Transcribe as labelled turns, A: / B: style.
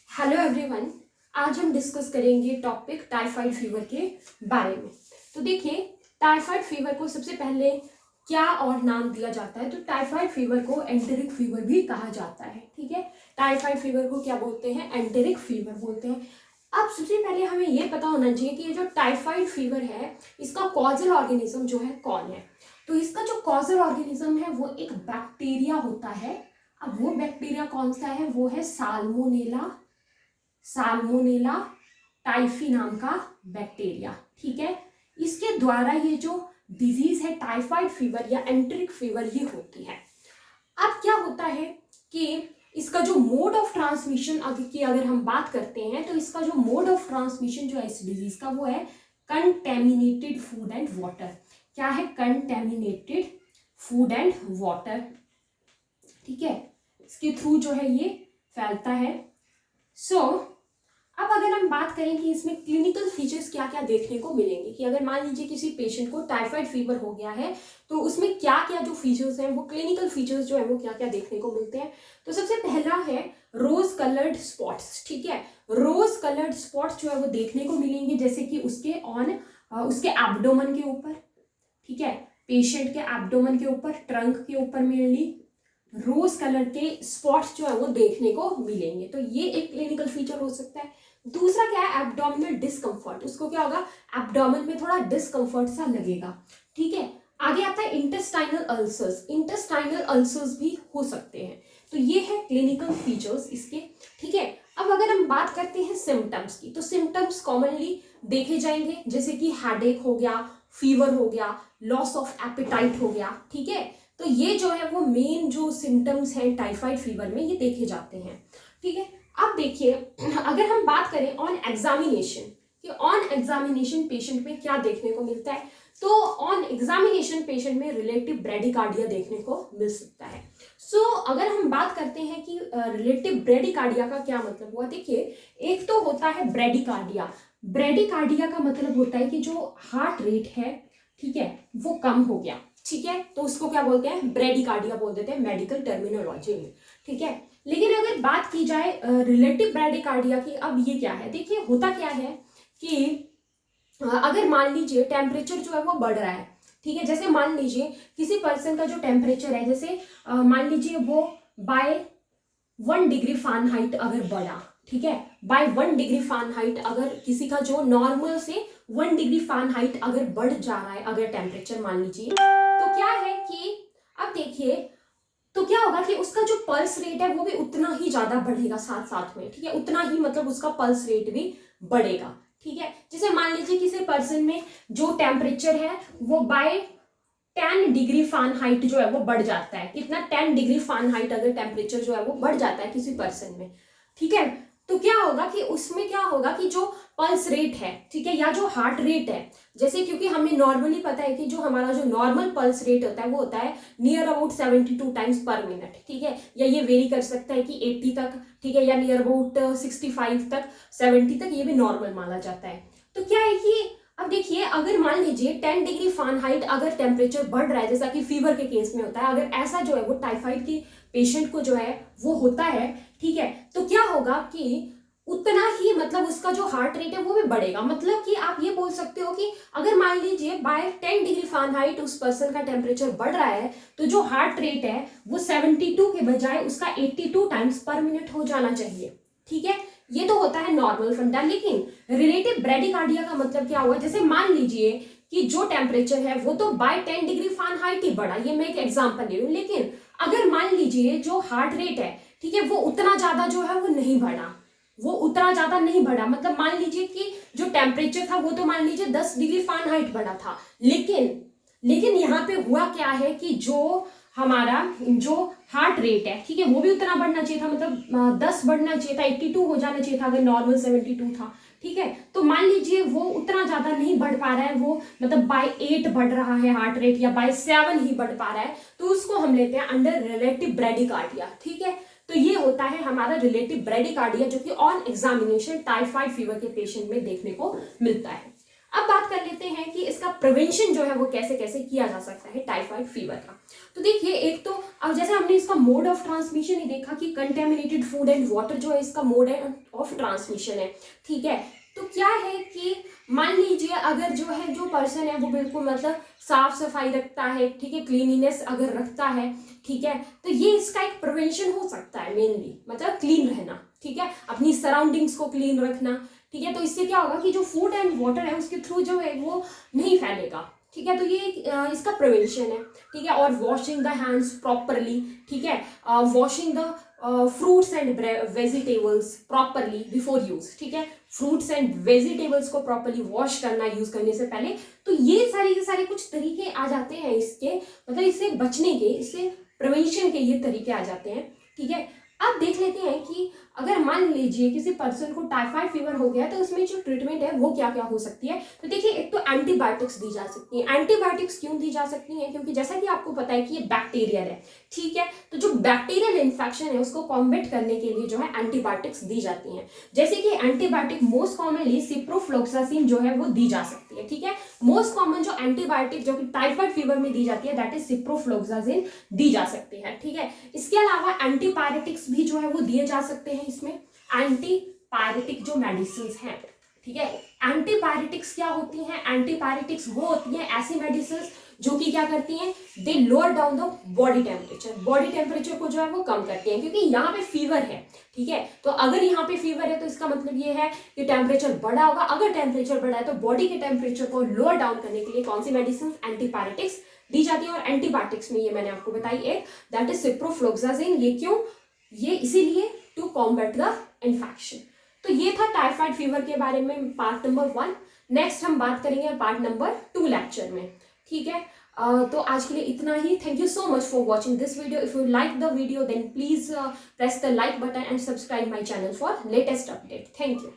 A: Hello everyone. आज हम discuss करेंगे टॉपिक टाइफाइड फीवर के बारे में। तो देखिए, टाइफाइड फीवर को सबसे पहले क्या और नाम दिया जाता है। तो टाइफाइड फीवर को एंटेरिक फीवर भी कहा जाता है। ठीक है, टाइफाइड फीवर को क्या बोलते हैं? एंटेरिक फीवर बोलते हैं। अब सबसे पहले हमें ये पता होना चाहिए कि ये जो टाइफाइड फीवर है इसका कॉजल ऑर्गेनिज्म जो है कौन है। तो इसका जो कॉजल ऑर्गेनिज्म है वो एक बैक्टीरिया होता है। अब वो बैक्टीरिया कौन सा है? वो है साल्मोनेला टाइफी नाम का बैक्टीरिया। ठीक है, इसके द्वारा ये जो डिजीज है टाइफाइड फीवर या एंटेरिक फीवर ये होती है। अब क्या होता है कि इसका जो मोड ऑफ ट्रांसमिशन अगर हम बात करते हैं तो इसका जो मोड ऑफ ट्रांसमिशन जो है इस डिजीज का वो है कंटेमिनेटेड फूड एंड वाटर। क्या है? Contaminated food and water. ठीक है, इसके थ्रू जो है ये फैलता है। अब अगर हम बात करें कि इसमें क्लिनिकल फीचर्स क्या क्या देखने को मिलेंगे, कि अगर मान लीजिए किसी पेशेंट को टाइफाइड फीवर हो गया है तो उसमें क्या क्या जो फीचर्स हैं वो क्लिनिकल फीचर्स जो है वो क्या क्या देखने को मिलते हैं। तो सबसे पहला है रोज कलर्ड स्पॉट्स। ठीक है, रोज कलर्ड स्पॉट्स जो है वो देखने को मिलेंगे, जैसे कि उसके एब्डोमेन के ऊपर। ठीक है, पेशेंट के एब्डोमेन के ऊपर, ट्रंक के ऊपर मेनली रोज कलर के स्पॉट्स जो है वो देखने को मिलेंगे। तो ये एक क्लिनिकल फीचर हो सकता है। दूसरा क्या है? Abdominal discomfort. उसको क्या होगा? एब्डोमेन में थोड़ा डिस्कम्फर्ट सा लगेगा। ठीक है, आगे आता है इंटेस्टाइनल अल्सर्स। इंटेस्टाइनल अल्सर्स भी हो सकते हैं। तो ये है क्लिनिकल फीचर्स इसके। ठीक है, अब अगर हम बात करते हैं सिम्टम्स की, तो सिम्टम्स कॉमनली देखे जाएंगे, जैसे कि हेडेक हो गया, फीवर हो गया, लॉस ऑफ एपेटाइट हो गया। ठीक है, तो ये जो है वो मेन जो सिम्टम्स हैं टाइफाइड फीवर में ये देखे जाते हैं। ठीक है, अब देखिए, अगर हम बात करें ऑन एग्जामिनेशन कि ऑन एग्जामिनेशन पेशेंट में क्या देखने को मिलता है, तो ऑन एग्जामिनेशन पेशेंट में रिलेटिव ब्रेडिकार्डिया देखने को मिल सकता है। अगर हम बात करते हैं कि रिलेटिव ब्रेडिकार्डिया का क्या मतलब हुआ, देखिए, एक तो होता है ब्रेडिकार्डिया। ब्रेडिकार्डिया का मतलब होता है कि जो हार्ट रेट है, ठीक है, वो कम हो गया। ठीक है, तो उसको क्या बोलते हैं? ब्रेडिकार्डिया बोल देते हैं मेडिकल टर्मिनोलॉजी में। ठीक है, लेकिन अगर बात की जाए रिलेटिव ब्रेडिकार्डिया की, अब ये क्या है? देखिए, होता क्या है कि अगर मान लीजिए टेम्परेचर जो है वो बढ़ रहा है। ठीक है, जैसे मान लीजिए किसी पर्सन का जो टेम्परेचर है, जैसे मान लीजिए वो बाय 1 डिग्री फ़ारेनहाइट अगर बढ़ा, ठीक है, बाय 1 डिग्री फ़ारेनहाइट अगर किसी का जो नॉर्मल से 1 डिग्री फ़ारेनहाइट अगर बढ़ जा रहा है अगर टेम्परेचर मान लीजिए, तो क्या है कि अब देखिए, तो क्या होगा कि उसका जो पल्स रेट है वो भी उतना ही ज्यादा बढ़ेगा साथ साथ में। ठीक है, उतना ही मतलब उसका पल्स रेट भी बढ़ेगा। ठीक है, जैसे मान लीजिए किसी पर्सन में जो टेम्परेचर है वो बाय 10 डिग्री फ़ारेनहाइट जो है वो बढ़ जाता है। कितना? 10 डिग्री फ़ारेनहाइट अगर टेम्परेचर जो है वो बढ़ जाता है किसी पर्सन में। ठीक है, तो क्या होगा कि उसमें क्या होगा कि जो पल्स रेट है, ठीक है, या जो हार्ट रेट है, जैसे क्योंकि हमें नॉर्मली पता है कि जो हमारा जो नॉर्मल पल्स रेट होता है वो होता है नियर अबाउट 72 टाइम्स पर मिनट। ठीक है, या ये वेरी कर सकता है कि 80 तक, ठीक है, या नियर अबाउट 65 तक, 70 तक, ये भी नॉर्मल माना जाता है। तो क्या है कि अब देखिए, अगर मान लीजिए 10 डिग्री फ़ारेनहाइट अगर टेम्परेचर बढ़ रहा है, जैसा कि फीवर के केस में होता है, अगर ऐसा जो है वो टाइफाइड के पेशेंट को जो है वो होता है, ठीक है, तो क्या होगा कि उतना ही मतलब उसका जो हार्ट रेट है वो भी बढ़ेगा। मतलब कि आप ये बोल सकते हो कि अगर मान लीजिए बाय 10 डिग्री फ़ारेनहाइट उस पर्सन का टेम्परेचर बढ़ रहा है, तो जो हार्ट रेट है वो 72 के बजाय उसका 82 टाइम्स पर मिनट हो जाना चाहिए। ठीक है, ये तो होता है नॉर्मल फंडा। लेकिन रिलेटिव ब्रेडिकार्डिया का मतलब क्या हुआ? जैसे मान लीजिए कि जो टेम्परेचर है वो तो बाय 10 डिग्री फ़ारेनहाइट ही बढ़ा, ये मैं एक एग्जांपल ले रही हूँ, लेकिन अगर मान लीजिए जो हार्ट रेट है, ठीक है, वो उतना ज्यादा जो है वो नहीं बढ़ा, वो उतना ज्यादा नहीं बढ़ा। मतलब मान लीजिए कि जो टेम्परेचर था वो तो मान लीजिए 10 डिग्री फ़ारेनहाइट बढ़ा था, लेकिन यहाँ पे हुआ क्या है कि जो हमारा जो हार्ट रेट है, ठीक है, वो भी उतना बढ़ना चाहिए था, मतलब 10 बढ़ना चाहिए था, 82 हो जाना चाहिए था अगर नॉर्मल 72 था। ठीक है, तो मान लीजिए वो उतना ज्यादा नहीं बढ़ पा रहा है, वो मतलब बाय 8 बढ़ रहा है हार्ट रेट, या बाय 7 ही बढ़ पा रहा है, तो उसको हम लेते हैं अंडर रिलेटिव ब्रेडिकार्डिया। ठीक है, तो ये होता है हमारा रिलेटिव ब्रेडिकार्डिया, जो कि ऑन एग्जामिनेशन टाइफाइड फीवर के पेशेंट में देखने को मिलता है। अब बात कर लेते हैं कि इसका प्रिवेंशन जो है वो कैसे कैसे किया जा सकता है टाइफाइड फीवर का। तो देखिए, एक तो अब जैसे हमने इसका मोड ऑफ ट्रांसमिशन ही देखा कि कंटेमिनेटेड फूड एंड वाटर जो है इसका मोड ऑफ ट्रांसमिशन है, ठीक है। तो क्या है कि मान लीजिए अगर जो है जो पर्सन है वो बिल्कुल मतलब साफ सफाई रखता है, ठीक है, क्लीनिनेस अगर रखता है, ठीक है, तो ये इसका एक प्रिवेंशन हो सकता है मेनली, मतलब क्लीन रहना, ठीक है, अपनी सराउंडिंग्स को क्लीन रखना, ठीक है। तो इससे क्या होगा कि जो फूड एंड वाटर है उसके थ्रू जो है वो नहीं फैलेगा, ठीक है। तो ये इसका प्रिवेंशन है, ठीक है। और वॉशिंग द हैंड्स प्रॉपरली, ठीक है, washing the fruits and vegetables properly before use, ठीक है, फ्रूट्स एंड वेजिटेबल्स को प्रॉपरली वॉश करना यूज करने से पहले। तो ये सारे के सारे कुछ तरीके आ जाते हैं इसके, मतलब इससे बचने के, इससे प्रिवेंशन के ये तरीके आ जाते हैं, ठीक है। अब देख लेते हैं कि अगर मान लीजिए किसी पर्सन को टाइफाइड फीवर हो गया तो उसमें जो ट्रीटमेंट है वो क्या क्या हो सकती है। तो देखिए, एक तो एंटीबायोटिक्स दी जा सकती है। एंटीबायोटिक्स क्यों दी जा सकती है? क्योंकि जैसा कि आपको पता है कि ये बैक्टीरियल है, ठीक है। तो जो बैक्टीरियल इन्फेक्शन है उसको कॉम्बैट करने के लिए जो है एंटीबायोटिक्स दी जाती हैं। जैसे कि एंटीबायोटिक मोस्ट कॉमनली सिप्रोफ्लोक्सासिन जो है वो दी जा सकती है, ठीक है। मोस्ट कॉमन जो एंटीबायोटिक जो कि टाइफाइड फीवर में दी जाती है दैट इज सिप्रोफ्लोक्सासिन दी जा सकती है, ठीक है। इसके अलावा एंटीपायरेटिक्स भी जो है वो दिए जा सकते हैं। इसमें एंटीपायरेटिक जो मेडिसिन हैं, ठीक है। एंटीपायरेटिक्स क्या होती हैं? एंटीपायरेटिक्स वो होती हैं ऐसी मेडिसिन जो कि क्या करती हैं, they lower down the body temperature को जो है वो कम करती हैं। क्योंकि यहाँ पे फीवर है, ठीक है, तो अगर यहाँ पे फीवर है तो इसका मतलब ये है कि टेम्परेचर बढ़ा होगा। अगर टेम्परेचर बढ़ा है तो बॉडी के टेम्परेचर को लोअर डाउन करने के लिए कौन सी मेडिसिन? एंटीपायरेटिक्स दी जाती है। और एंटीबायोटिक्स में ये मैंने आपको बताई एक, दैट इज सिप्रोफ्लोक्सासिन। ये क्यों? ये इसीलिए टू कॉम्बैट द इन्फेक्शन। तो ये था टाइफाइड फीवर के बारे में पार्ट नंबर 1। नेक्स्ट हम बात करेंगे पार्ट नंबर 2 लेक्चर में, ठीक है। तो आज के लिए इतना ही। Thank you so much for watching this video. If you like the video then please press the like button and subscribe my channel for latest update. Thank you.